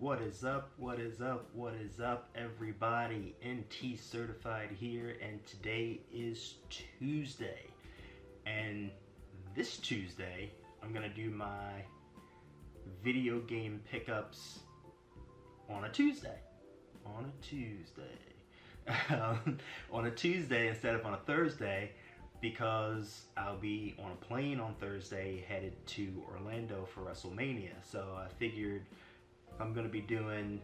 What is up? What is up? What is up, everybody? NTCertified here, and today is Tuesday. And this Tuesday, I'm gonna do my video game pickups on a Tuesday. On a Tuesday. On a Tuesday instead of on a Thursday, because I'll be on a plane on Thursday headed to Orlando for WrestleMania. So I figured I'm gonna be doing,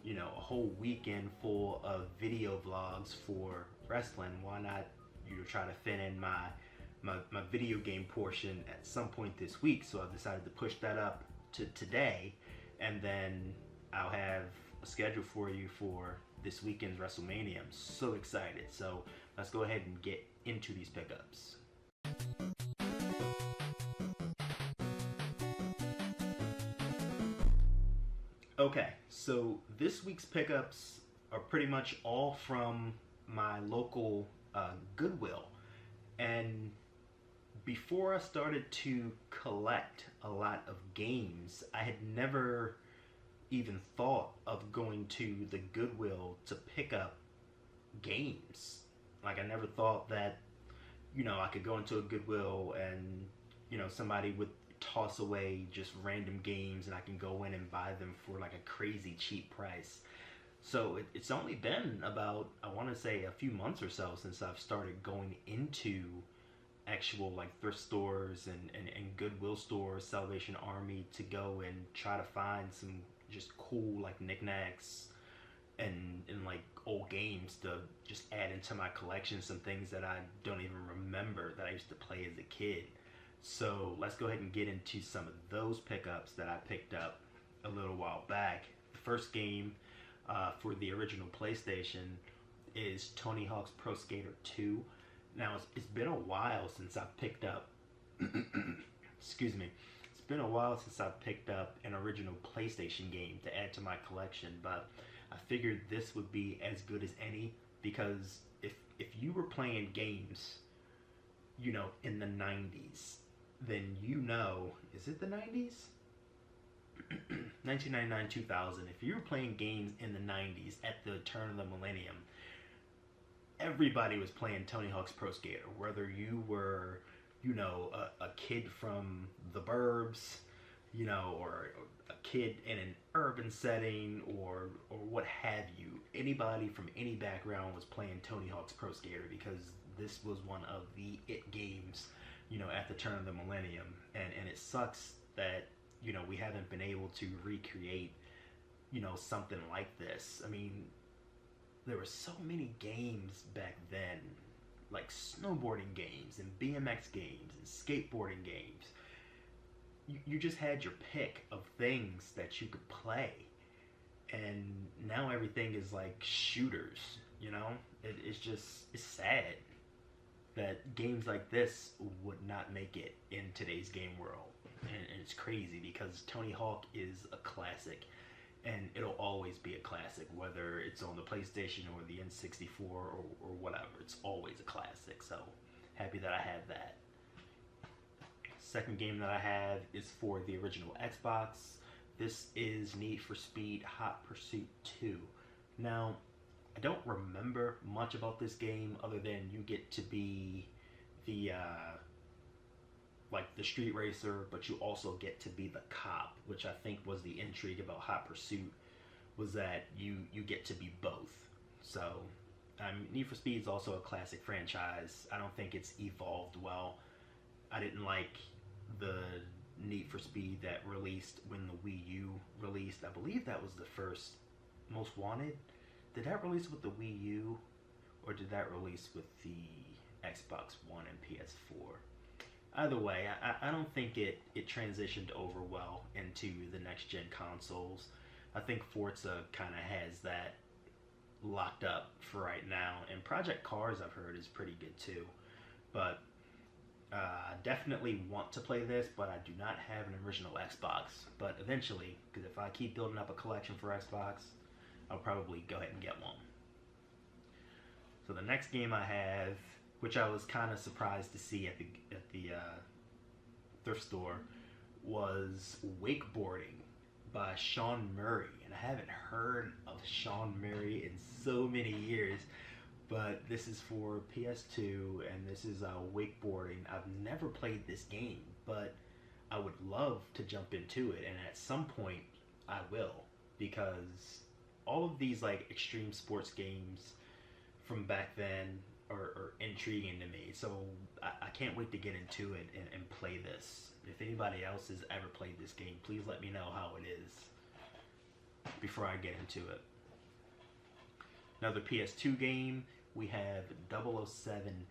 a whole weekend full of video vlogs for wrestling. Why not, try to fit in my video game portion at some point this week? So I've decided to push that up to today, and then I'll have a schedule for you for this weekend's WrestleMania. I'm so excited. So let's go ahead and get into these pickups. Okay, so this week's pickups are pretty much all from my local Goodwill. And before I started to collect a lot of games, I had never even thought of going to the Goodwill to pick up games. Like, I never thought that, I could go into a Goodwill and, somebody would toss away just random games and I can go in and buy them for like a crazy cheap price. So it's only been about, I want to say, a few months or so since I've started going into actual like thrift stores and Goodwill stores, Salvation Army, to go and try to find some just cool like knickknacks and like old games to just add into my collection, some things that I don't even remember that I used to play as a kid. So let's go ahead and get into some of those pickups that I picked up a little while back. The first game for the original PlayStation is Tony Hawk's Pro Skater 2. Now, it's been a while since I picked up, excuse me, it's been a while since I picked up an original PlayStation game to add to my collection, but I figured this would be as good as any, because if you were playing games, in the 90s, then is it the 90s? 1999, 2000, if you were playing games in the 90s at the turn of the millennium, everybody was playing Tony Hawk's Pro Skater, whether you were, a kid from the burbs, or a kid in an urban setting, or what have you. Anybody from any background was playing Tony Hawk's Pro Skater, because this was one of the it games, at the turn of the millennium. And it sucks that, we haven't been able to recreate, something like this. I mean, there were so many games back then, like snowboarding games and BMX games and skateboarding games. You just had your pick of things that you could play, and now everything is like shooters. It's sad that games like this would not make it in today's game world, and it's crazy because Tony Hawk is a classic, and it'll always be a classic, whether it's on the PlayStation or the N64 or whatever. It's always a classic. So happy that I have that. Second game that I have is for the original Xbox. This is Need for Speed Hot Pursuit 2. Now, I don't remember much about this game other than you get to be the like the street racer, but you also get to be the cop, which I think was the intrigue about Hot Pursuit, was that you get to be both. So Need for Speed is also a classic franchise. I don't think it's evolved well. I didn't like the Need for Speed that released when the Wii U released. I believe that was the first Most Wanted. Did that release with the Wii U, or did that release with the Xbox One and PS4? Either way, I don't think it transitioned over well into the next gen consoles. I think Forza kind of has that locked up for right now, and Project Cars, I've heard, is pretty good too. But definitely want to play this, but I do not have an original Xbox. But eventually, because if I keep building up a collection for Xbox, I'll probably go ahead and get one. So the next game I have, which I was kind of surprised to see at the thrift store, was Wakeboarding. by Sean Murray, and I haven't heard of Sean Murray in so many years. But this is for PS2, and this is Wakeboarding. I've never played this game, but I would love to jump into it, and at some point I will, because all of these like extreme sports games from back then are intriguing to me. So I can't wait to get into it and play this. If anybody else has ever played this game, please let me know how it is before I get into it. Another PS2 game, we have 007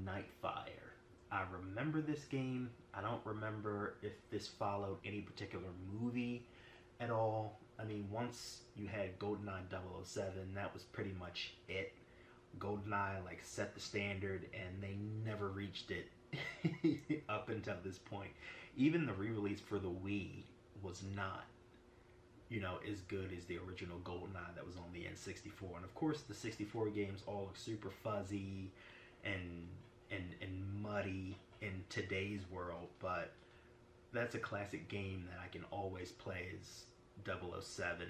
Nightfire. I remember this game. I don't remember if this followed any particular movie at all. I mean, once you had Goldeneye 007, that was pretty much it. Goldeneye like set the standard, and they never reached it up until this point. Even the re-release for the Wii was not, you know, as good as the original Goldeneye that was on the N64. And of course, the 64 games all look super fuzzy and muddy in today's world, but that's a classic game that I can always play as 007,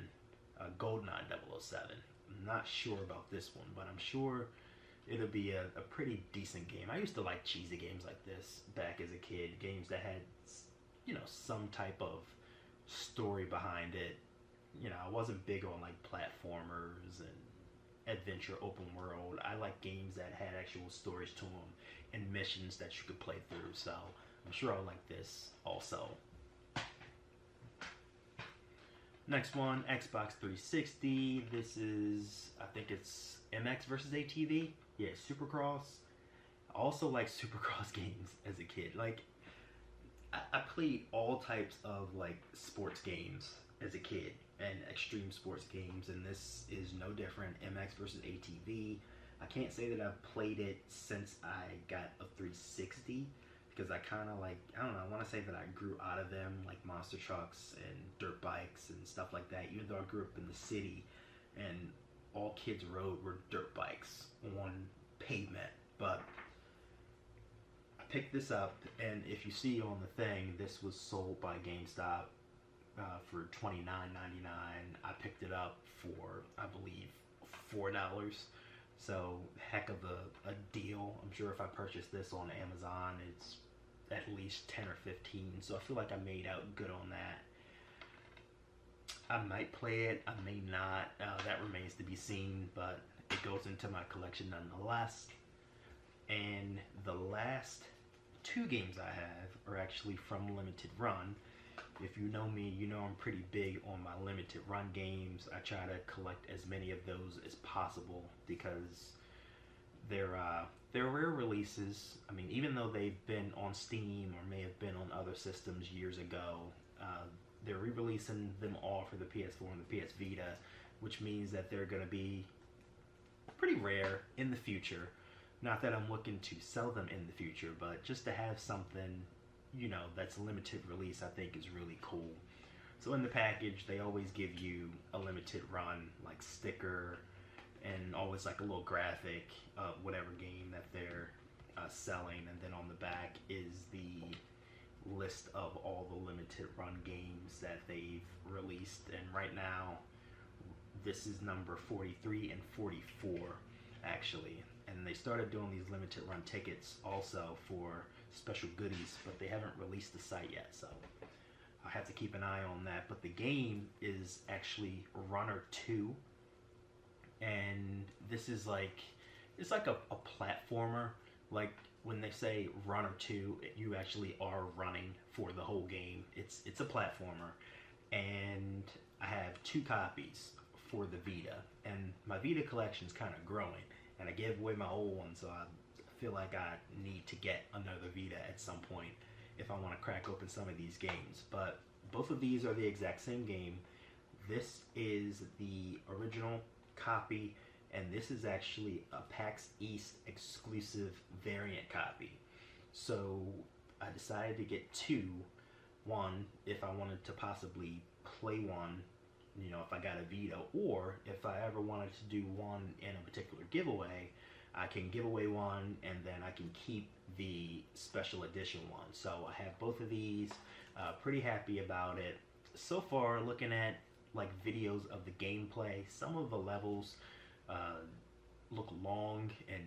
Goldeneye 007. I'm not sure about this one, but I'm sure it'll be a pretty decent game. I used to like cheesy games like this back as a kid, games that had, you know, some type of story behind it. You know, I wasn't big on like platformers and adventure open world. I like games that had actual stories to them and missions that you could play through, so I'm sure I'll like this also. Next one, Xbox 360. This is, I think it's MX versus ATV. Yeah, Supercross. I also like Supercross games as a kid. Like, I played all types of like sports games as a kid and extreme sports games, and this is no different. MX versus ATV. I can't say that I've played it since I got a 360, because I kind of like, I don't know, I want to say that I grew out of them, like monster trucks and dirt bikes and stuff like that, even though I grew up in the city and all kids rode were dirt bikes on pavement. But I picked this up, and if you see on the thing, this was sold by GameStop for $29.99. I picked it up for, I believe, $4. So heck of a deal. I'm sure if I purchased this on Amazon, it's at least 10 or 15. So I feel like I made out good on that. I might play it, I may not. That remains to be seen, but it goes into my collection nonetheless. And the last two games I have are actually from Limited Run. If you know me, you know I'm pretty big on my Limited Run games. I try to collect as many of those as possible because they're rare releases. I mean, even though they've been on Steam or may have been on other systems years ago, they're re-releasing them all for the PS4 and the PS Vita, which means that they're going to be pretty rare in the future. Not that I'm looking to sell them in the future, but just to have something, you know, that's limited release, I think is really cool. So in the package, they always give you a limited run, like sticker, and always like a little graphic of whatever game that they're selling. And then on the back is the list of all the limited run games that they've released. And right now, this is number 43 and 44, actually. And they started doing these limited run tickets also for special goodies, but they haven't released the site yet, so I have to keep an eye on that. But the game is actually Runner 2, and this is like, it's like a platformer. Like when they say Runner 2, you actually are running for the whole game. It's a platformer, and I have 2 copies for the Vita, and my Vita collection is kind of growing, and I gave away my old one, so I feel like I need to get another Vita at some point if I want to crack open some of these games. But both of these are the exact same game. This is the original copy, and this is actually a PAX East exclusive variant copy. So I decided to get 2. One, if I wanted to possibly play one, you know, if I got a Vita, or if I ever wanted to do one in a particular giveaway, I can give away one, and then I can keep the special edition one. So I have both of these, pretty happy about it. so far, looking at like videos of the gameplay, some of the levels look long, and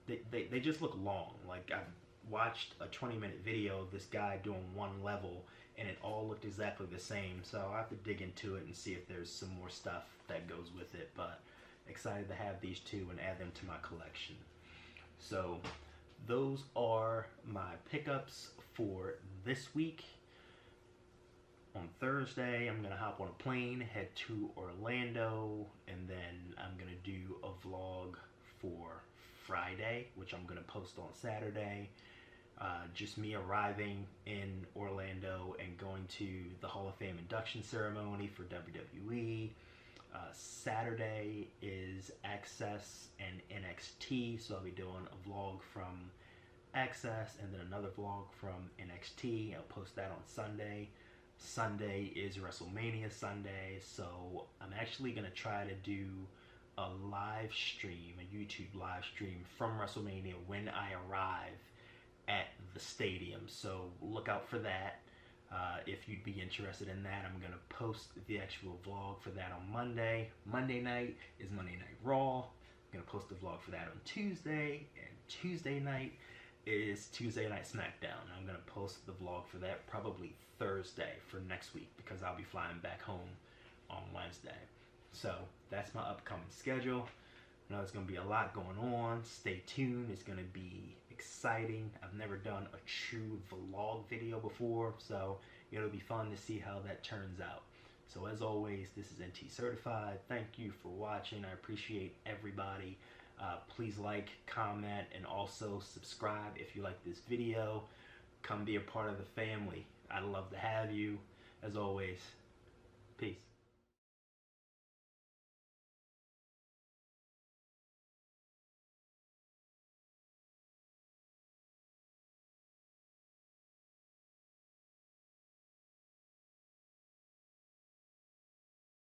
they just look long. Like, I've watched a 20-minute video of this guy doing one level, and it all looked exactly the same. So I have to dig into it and see if there's some more stuff that goes with it. But excited to have these two and add them to my collection. So those are my pickups for this week. On Thursday, I'm gonna hop on a plane, head to Orlando, and then I'm gonna do a vlog for Friday, which I'm gonna post on Saturday. Just me arriving in Orlando and going to the Hall of Fame induction ceremony for WWE. Saturday is Access and NXT, so I'll be doing a vlog from Access and then another vlog from NXT. I'll post that on Sunday. Sunday is WrestleMania Sunday, so I'm actually going to try to do a live stream, a YouTube live stream from WrestleMania when I arrive at the stadium. So look out for that. If you'd be interested in that, I'm going to post the actual vlog for that on Monday. Monday night is Monday Night Raw. I'm going to post the vlog for that on Tuesday, and Tuesday night is Tuesday Night SmackDown. I'm going to post the vlog for that probably Thursday for next week, because I'll be flying back home on Wednesday. So that's my upcoming schedule. I know there's going to be a lot going on. Stay tuned. It's going to be exciting. I've never done a true vlog video before, so it'll be fun to see how that turns out. So as always, this is NTCertified. Thank you for watching. I appreciate everybody. Please like, comment, and also subscribe if you like this video. Come be a part of the family. I'd love to have you. As always, peace.